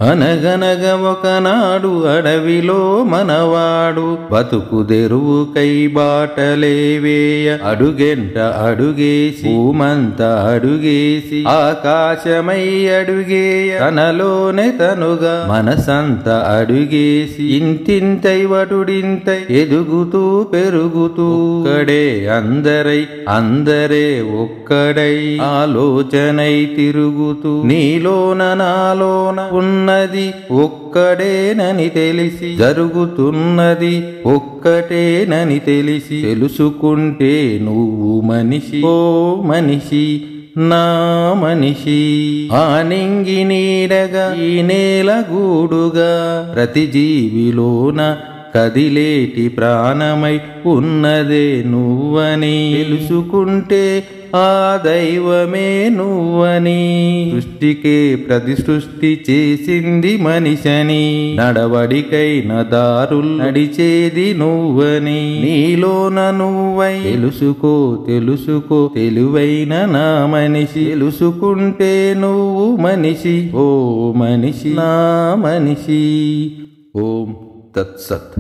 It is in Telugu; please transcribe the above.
అనగనగ ఒకనాడు అడవిలో మనవాడు బతుకుదెరువుకై బాటలేవేయ అడుగెంట అడుగేసి భూమంత అడుగేసి ఆకాశమై అడుగేయ తనలోనే తనుగా మనసంత అడుగేసి ఇంతింతై వటుడింతై ఎదుగుతూ పెరుగుతూ ఒక్కడే అందరే ఒక్కడై ఆలోచనై తిరుగుతూ నీలోన నాలోన ఉన్నది ఒక్కడేనని తెలిసి జరుగుతున్నది ఒక్కటేనని తెలిసి తెలుసుకుంటే నువ్వు మనిషి ఓ మనిషి నా మనిషి ఆనింగి నీడగా ఈ నేల గూడుగా ప్రతి జీవిలోన కదిలేటి ప్రాణమై ఉన్నదే నువ్వని తెలుసుకుంటే ఆ దైవమే నువ్వని సృష్టికే ప్రతి సృష్టి చేసింది మనిషని నడవడికైన దారులు నడిచేది నువ్వని నీలోన నువ్వై తెలుసుకో తెలివైన నా మనిషి తెలుసుకుంటే నువ్వు మనిషి ఓ మనిషి నా మనిషి ఓం తత్సత్।